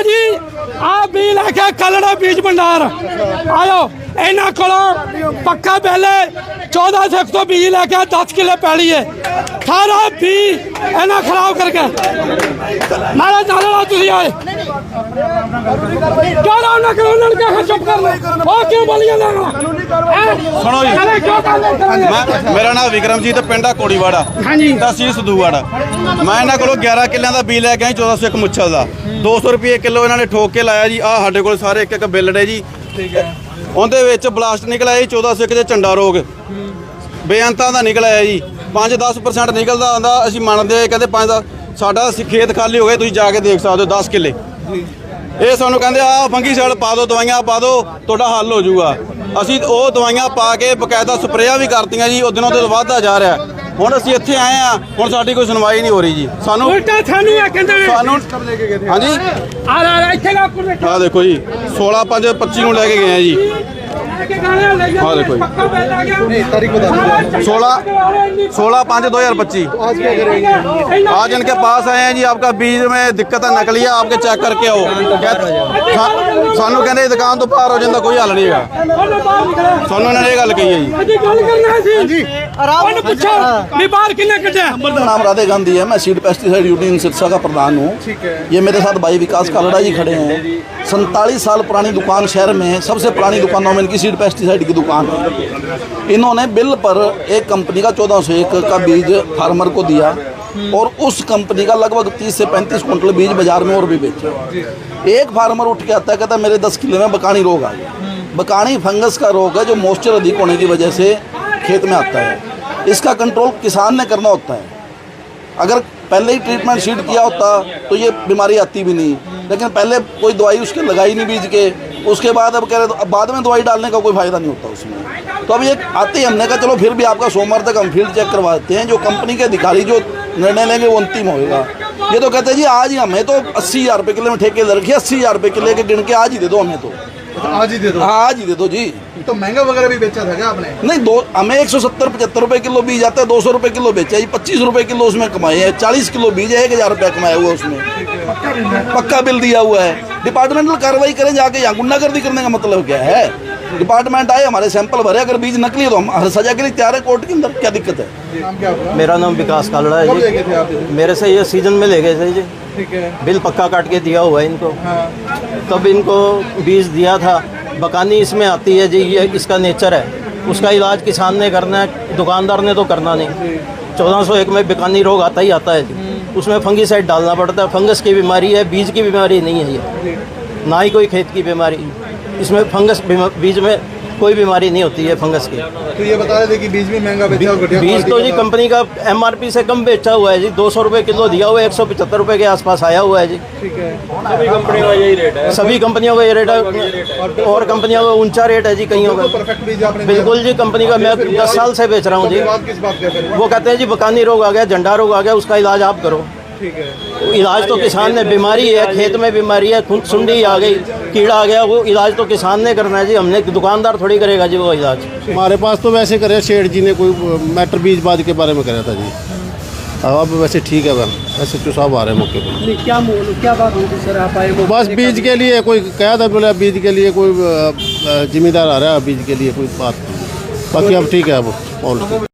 जी आ भी लैके कलड़ा बीज भंडार आयो इन्हों को पक्का पहले 14 से 100 बीज लैके 10 किले पैली है सारा भी इन्हें खराब करके मारा जाना तुम आए चुप कर क्यों बोलिए सुनो जी मेरा नाम विक्रमजीत पिंड आ कोड़ीवाड़ा तहसील सदूवाड़ा मैं इन्हों को 11 किलों का बीज लैके आई 1401 मुच्छल का 200 रुपये किलो इन्होंने ठोक के लाया जी आ साढ़े को सारे एक बिल ने जी उन्हें ब्लास्ट निकल आया जी 1401 झंडा रोग बेअंतां का निकल आया जी 5-10% निकलता आंदा असीं मनदे कहते 5 साडा खेत खाली हो गए तुसीं जाके देख सकते हो 10 किले ये सानू कहते आ फंगीसाइड पा दो दवाइयां पा दो तुहाडा हल हो जाऊगा असीं वो दवाइयां पा के बकायदा स्प्रेयां भी करतियां जी वो दिनों दिन वधदा जा रहा हुण असीं इत्थे आए हैं हुण साडी कोई सुनवाई नहीं हो रही जी सानू हाँ जी आ देखो जी 16/5/25 नूं लैके गए हैं जी हाँ देखो जी 16/5/2025 आज इनके पास आए हैं जी आपका बीज में दिक्कत है नकली है आपके चेक करके आओ सानू कहते दुकान तो बाहर हो जाता कोई हल नहीं है सानू इन्होंने गल कही है जी नाम राधे गांधी है मैं सीड पेस्टिसाइड यूनियन सिरसा का प्रधान हूँ ये मेरे साथ भाई विकास कालड़ा जी खड़े हैं 47 साल पुरानी दुकान शहर में है सबसे पुरानी दुकानों में इनकी सीड पेस्टिसाइड की दुकान है इन्होंने बिल पर एक कंपनी का 1401 का बीज फार्मर को दिया और उस कंपनी का लगभग 30 से 35 कुंटल बीज बाजार में और भी बेचा एक फार्मर उठ के आता है कहता है मेरे 10 किले में बकानी रोग आ गया बकानी फंगस का रोग है जो मॉइस्चर अधिक होने की वजह से खेत में आता है इसका कंट्रोल किसान ने करना होता है अगर पहले ही ट्रीटमेंट शीट किया होता तो ये बीमारी आती भी नहीं लेकिन पहले कोई दवाई उसके लगाई नहीं बीज के उसके बाद अब कह रहे तो अब बाद में दवाई डालने का कोई फ़ायदा नहीं होता उसमें तो अब ये आते ही हमने कहा चलो फिर भी आपका सोमवार तक हम फील्ड चेक करवाते हैं जो कंपनी के अधिकारी जो निर्णय लेंगे वो अंतिम होगा ये तो कहते हैं जी आज ही हमें तो 80,000 रुपये किले में ठेके ले रखिए 80,000 रुपये किले के गिन के आज ही दे दो हमें तो आज ही दे दो हाँ आज ही दे दो जी तो महंगा वगैरह भी बेचा था क्या आपने नहीं हमें 170-75 रुपये किलो बीज आता है 200 रुपये किलो बेचा जी 25 रुपये किलो उसमें कमाए हैं 40 किलो बीज है 1,000 रुपया कमाया हुआ उसमें पक्का बिल दिया हुआ है डिपार्टमेंटल कार्रवाई करें जाके यहाँ गुंडागर्दी करने का मतलब क्या है डिपार्टमेंट आए हमारे सैंपल भरे अगर बीज नकली है तो हम हर सजा के लिए तैयार है कोर्ट के अंदर क्या दिक्कत है मेरा नाम विकास कालड़ा है जी मेरे से ये सीजन में ले गए थे जी ठीक है बिल पक्का काट के दिया हुआ है इनको तब इनको बीज दिया था बकानी इसमें आती है जी ये इसका नेचर है उसका इलाज किसान ने करना है दुकानदार ने तो करना नहीं 1401 में बकानी रोग आता ही आता है जी उसमें फंगीसाइड डालना पड़ता है फंगस की बीमारी है बीज की बीमारी नहीं है ये ना ही कोई खेत की बीमारी इसमें फंगस बीज में कोई बीमारी नहीं होती है फंगस की तो ये बता दें कि बीज भी महंगा बेचा और बीज तो जी कंपनी का MRP से कम बेचा हुआ है जी 200 रुपये किलो दिया हुआ है 175 रुपये के आसपास आया हुआ है जी ठीक है सभी कंपनियों का यही रेट है सभी कंपनियों का ये रेट है और कंपनियों का ऊंचा रेट है जी कईयों का परफेक्ट बीज आपने बिल्कुल जी कंपनी का मैं 10 साल से बेच रहा हूँ जी किस बात का वो कहते हैं जी बकानी रोग आ गया झंडा रोग आ गया उसका इलाज आप करो ठीक है इलाज तो किसान ने बीमारी है खेत में बीमारी है सुंडी आ गई कीड़ा आ गया वो इलाज तो किसान ने करना है जी हमने दुकानदार थोड़ी करेगा जी वो इलाज हमारे पास तो वैसे करे शेठ जी ने कोई मैटर बीज बाद के बारे में करा था जी अब वैसे ठीक है वैसे तो साहब आ रहे हैं मौके पर क्या बात होगी सर आप आए बस बीज के लिए कोई कहा था बोला बीज के लिए कोई जिम्मेदार आ रहा है बीज के लिए कोई बात बाकी अब ठीक है अब और